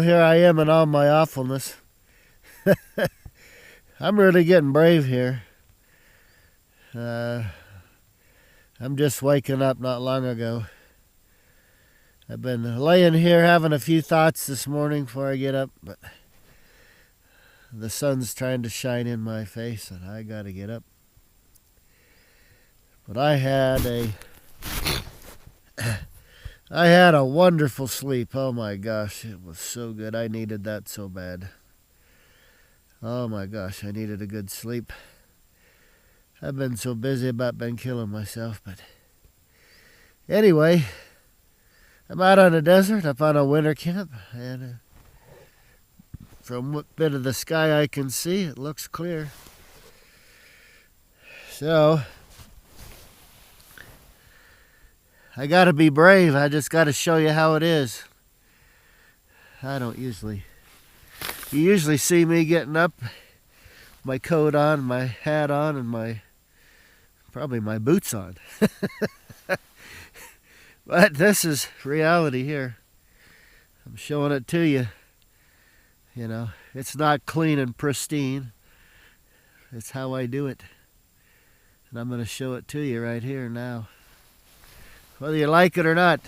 Well, here I am in all my awfulness. I'm really getting brave here. I'm just waking up not long ago. I've been laying here having a few thoughts this morning before I get up, but the sun's trying to shine in my face and I gotta get up. But I had a wonderful sleep. Oh my gosh, it was so good. I needed that so bad. Oh my gosh, I needed a good sleep. I've been so busy about been killing myself, but anyway, I'm out on the desert, up on a winter camp, and from what bit of the sky I can see, it looks clear. So, I gotta be brave. I just gotta show you how it is. You usually see me getting up, my coat on, my hat on, and probably my boots on. But this is reality here. I'm showing it to you. You know, it's not clean and pristine. It's how I do it. And I'm going to show it to you right here now. Whether you like it or not.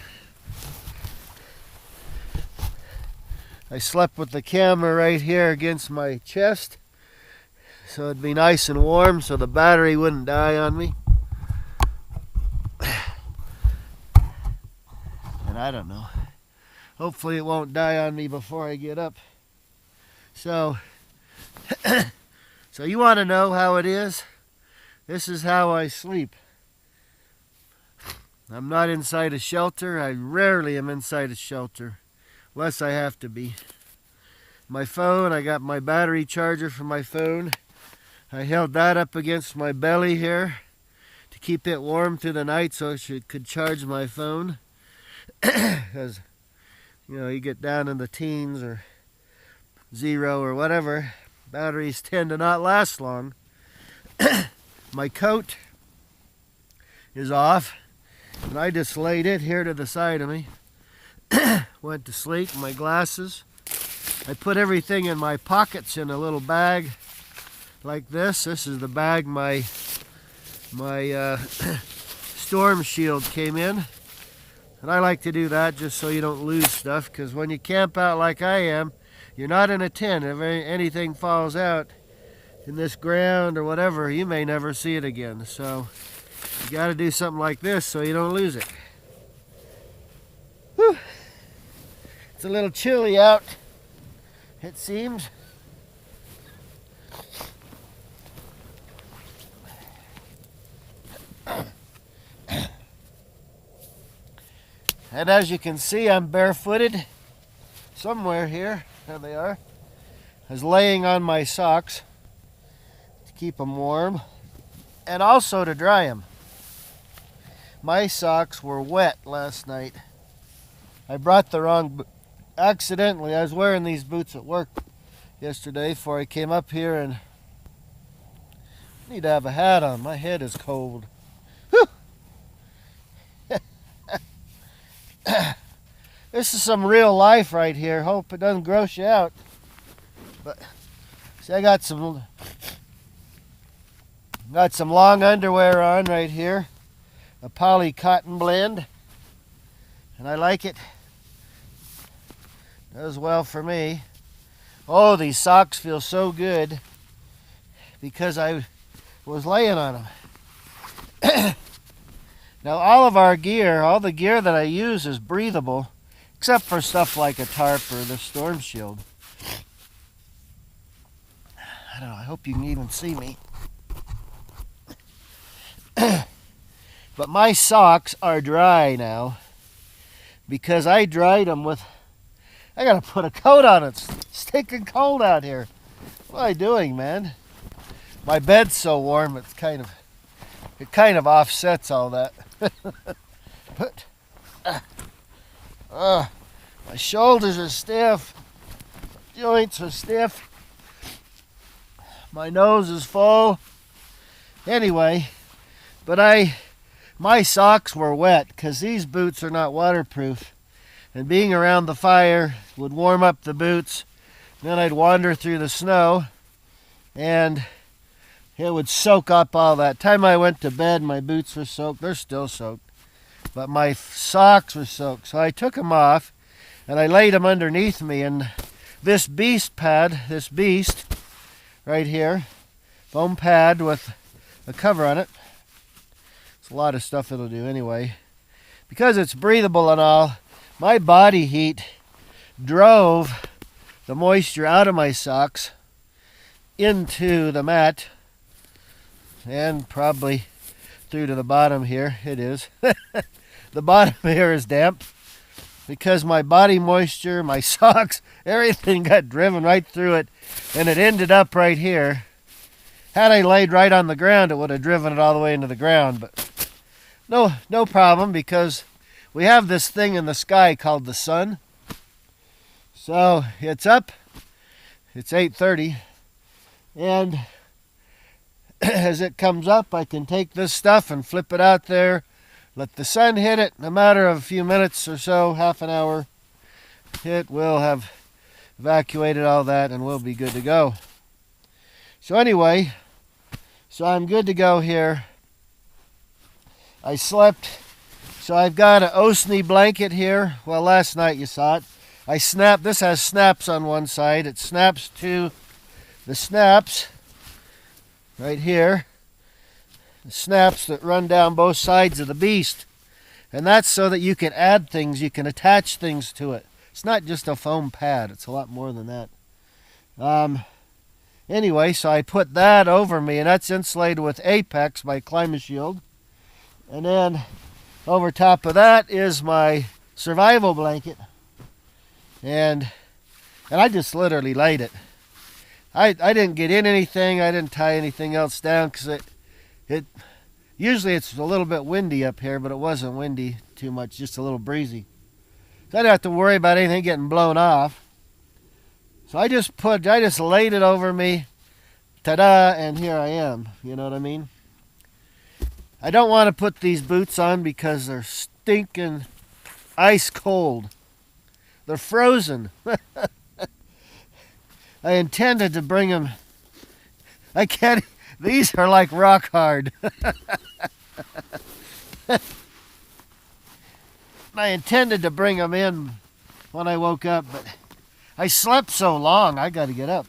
I slept with the camera right here against my chest, so it'd be nice and warm so the battery wouldn't die on me. And I don't know. Hopefully it won't die on me before I get up. So you want to know how it is? This is how I sleep. I'm not inside a shelter. I rarely am inside a shelter. Unless I have to be. My phone, I got my battery charger for my phone. I held that up against my belly here to keep it warm through the night so it could charge my phone. Because, you know, you get down in the teens or 0 or whatever, batteries tend to not last long. My coat is off, and I just laid it here to the side of me. Went to sleep. My glasses. I put everything in my pockets in a little bag like this. This is the bag my storm shield came in. And I like to do that just so you don't lose stuff, because when you camp out like I am, you're not in a tent. If anything falls out in this ground or whatever, you may never see it again. So you got to do something like this so you don't lose it. Whew. It's a little chilly out, it seems. And as you can see, I'm barefooted somewhere here. There they are. I was laying on my socks to keep them warm and also to dry them. My socks were wet last night. I brought the wrong accidentally. I was wearing these boots at work yesterday before I came up here, and I need to have a hat on. My head is cold. This is some real life right here. Hope it doesn't gross you out. But see, I got some long underwear on right here, a poly cotton blend, and I like it. Does well for me. Oh, these socks feel so good because I was laying on them. Now all the gear that I use is breathable, except for stuff like a tarp or the storm shield. I don't know, I hope you can even see me. But my socks are dry now because I dried them with, I gotta put a coat on it. It's stinking cold out here. What am I doing, man? My bed's so warm, it kind of offsets all that. But my shoulders are stiff, joints are stiff, my nose is full. Anyway, but my socks were wet because these boots are not waterproof. and being around the fire would warm up the boots. Then I'd wander through the snow, and it would soak up all that. Time I went to bed, my boots were soaked. They're still soaked, but my socks were soaked. So I took them off, and I laid them underneath me. And this beast right here, foam pad with a cover on it. It's a lot of stuff it'll do anyway. Because it's breathable and all, my body heat drove the moisture out of my socks into the mat and probably through to the bottom here. It is. The bottom here is damp because my body moisture, my socks, everything got driven right through it, and it ended up right here. Had I laid right on the ground, it would have driven it all the way into the ground, but no problem, because we have this thing in the sky called the sun. So it's up, it's 8:30, and as it comes up, I can take this stuff and flip it out there, let the sun hit it. In a matter of a few minutes or so, half an hour, it will have evacuated all that and we'll be good to go. So anyway, so I'm good to go here. I slept, so I've got an Osney blanket here. Well, last night you saw it. I snapped, this has snaps on one side. It snaps to the snaps right here. The snaps that run down both sides of the beast. And that's so that you can add things, you can attach things to it. It's not just a foam pad, it's a lot more than that. Anyway, so I put that over me, and that's insulated with Apex, my climate shield. And then over top of that is my survival blanket. And I just literally laid it. I didn't get in anything. I didn't tie anything else down because it usually it's a little bit windy up here, but it wasn't windy too much, just a little breezy. So I didn't have to worry about anything getting blown off. So I just laid it over me. Ta-da, and here I am. You know what I mean? I don't want to put these boots on because they're stinking ice cold. They're frozen. I intended to bring them. I can't. These are like rock hard. I intended to bring them in when I woke up, but I slept so long, I got to get up.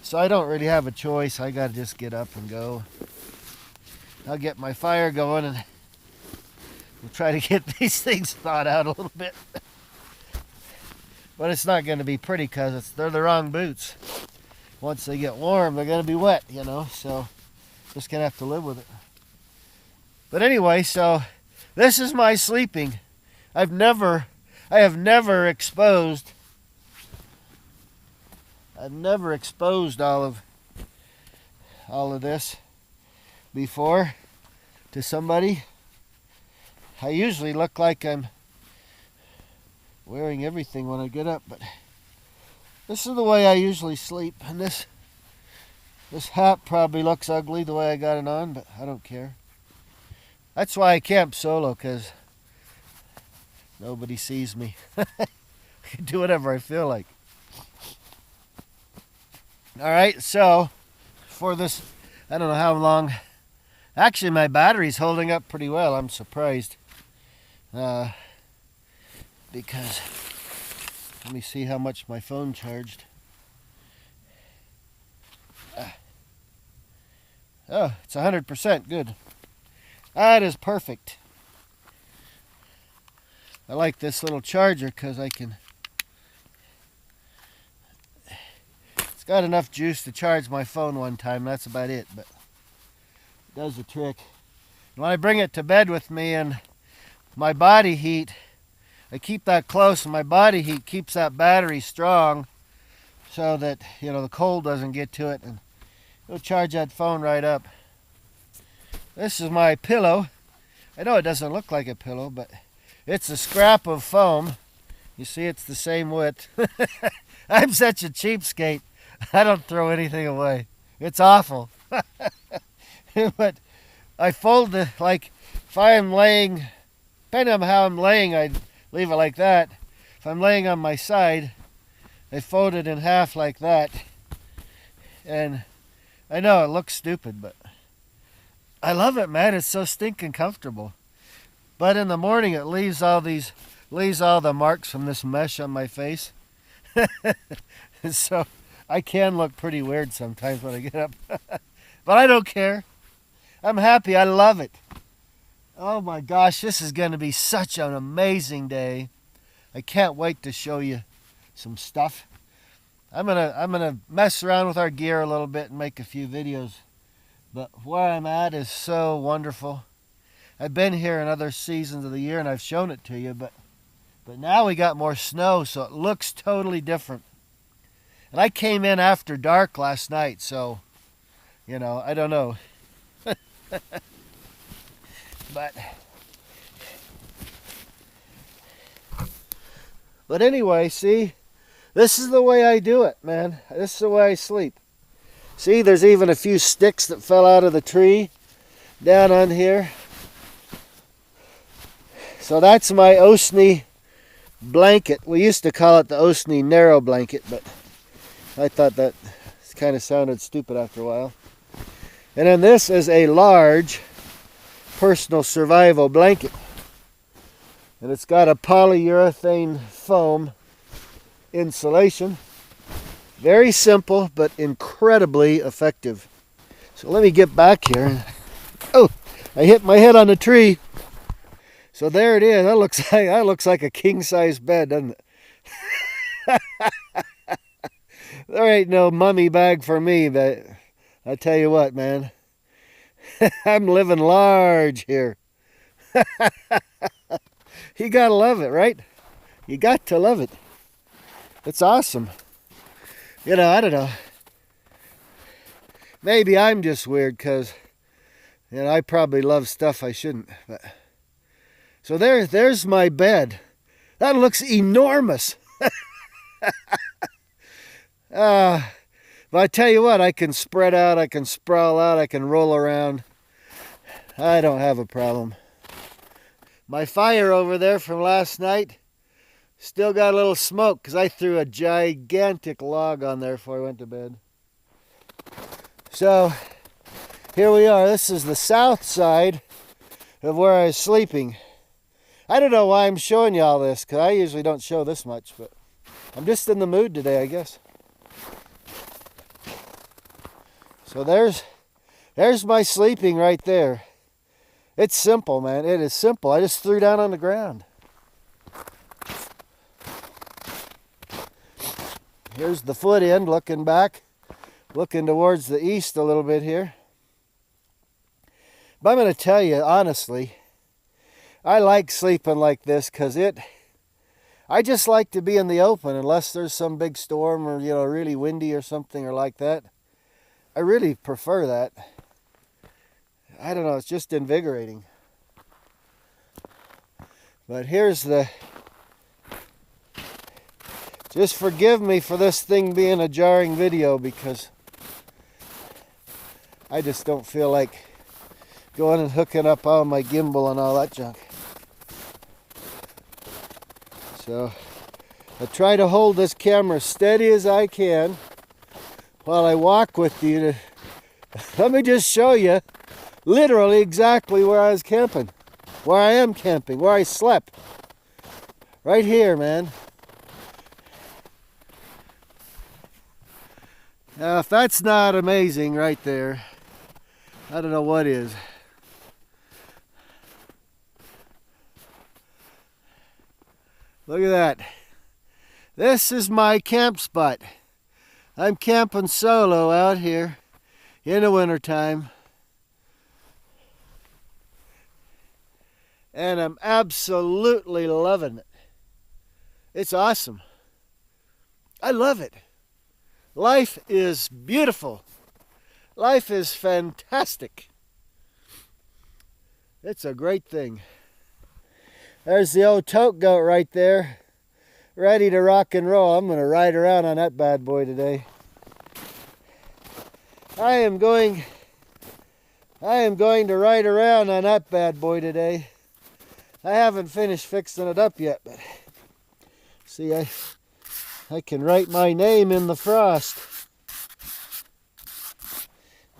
So I don't really have a choice. I got to just get up and go. I'll get my fire going and we'll try to get these things thawed out a little bit. But it's not going to be pretty because they're the wrong boots. Once they get warm, they're going to be wet, you know, so just going to have to live with it. But anyway, so this is my sleeping. I have never exposed all of this before to somebody. I usually look like I'm wearing everything when I get up, but this is the way I usually sleep. And this hat probably looks ugly the way I got it on, but I don't care. That's why I camp solo, because nobody sees me. I can do whatever I feel like. Alright, so for this, I don't know how long. Actually, my battery's holding up pretty well. I'm surprised. Because let me see how much my phone charged. Oh, it's 100%. Good. That is perfect. I like this little charger because I can... It's got enough juice to charge my phone one time. That's about it, but it does the trick. And when I bring it to bed with me and my body heat, I keep that close, and my body heat keeps that battery strong so that, you know, the cold doesn't get to it, and it'll charge that phone right up. This is my pillow. I know it doesn't look like a pillow, but it's a scrap of foam. You see, it's the same width. I'm such a cheapskate. I don't throw anything away. It's awful. But I fold the, like, if I am laying, depending on how I'm laying, I leave it like that. If I'm laying on my side, I fold it in half like that. And I know it looks stupid, but I love it, man. It's so stinking comfortable. But in the morning, it leaves all the marks from this mesh on my face. So I can look pretty weird sometimes when I get up. But I don't care. I'm happy. I love it. Oh my gosh, this is going to be such an amazing day. I can't wait to show you some stuff. I'm gonna mess around with our gear a little bit and make a few videos. But where I'm at is so wonderful. I've been here in other seasons of the year and I've shown it to you, but now we got more snow, so it looks totally different. And I came in after dark last night, so, you know, I don't know. But anyway, see, this is the way I do it, man. This is the way I sleep. See, there's even a few sticks that fell out of the tree down on here. So that's my Osney blanket. We used to call it the Osney narrow blanket, but I thought that kind of sounded stupid after a while. And then this is a large personal survival blanket. And it's got a polyurethane foam insulation. Very simple, but incredibly effective. So let me get back here. Oh, I hit my head on the tree. So there it is. That looks like a king-size bed, doesn't it? There ain't no mummy bag for me, but I tell you what, man. I'm living large here. You gotta love it, right? You got to love it. It's awesome. You know, I don't know. Maybe I'm just weird because, you know, I probably love stuff I shouldn't. But so there's my bed. That looks enormous. But I tell you what, I can spread out, I can sprawl out, I can roll around. I don't have a problem. My fire over there from last night still got a little smoke because I threw a gigantic log on there before I went to bed. So here we are. This is the south side of where I was sleeping. I don't know why I'm showing you all this because I usually don't show this much, but I'm just in the mood today, I guess. So there's my sleeping right there. It's simple, man. It is simple. I just threw down on the ground. Here's the foot end looking back, looking towards the east a little bit here. But I'm going to tell you, honestly, I like sleeping like this because I just like to be in the open unless there's some big storm or, you know, really windy or something or like that. I really prefer that. I don't know, it's just invigorating. But here's just forgive me for this thing being a jarring video because I just don't feel like going and hooking up all my gimbal and all that junk. So I try to hold this camera steady as I can while I walk with you. Let me just show you literally exactly where I was camping, where I am camping, where I slept. Right here, man. Now, if that's not amazing right there, I don't know what is. Look at that. This is my camp spot. I'm camping solo out here in the wintertime. And I'm absolutely loving it. It's awesome. I love it. Life is beautiful. Life is fantastic. It's a great thing. There's the old Tote goat right there, ready to rock and roll. I'm going to ride around on that bad boy today. I am going to ride around on that bad boy today. I haven't finished fixing it up yet, but see, I can write my name in the frost.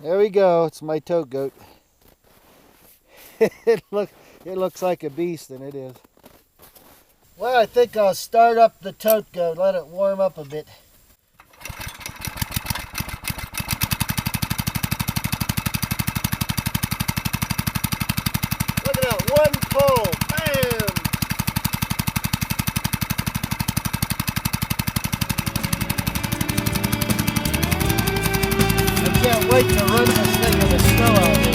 There we go. It's my tote goat. it looks like a beast, and it is. Well, I think I'll start up the tote goat, let it warm up a bit. Look at that, one pull, bam! I can't wait to run this thing in the snow out here.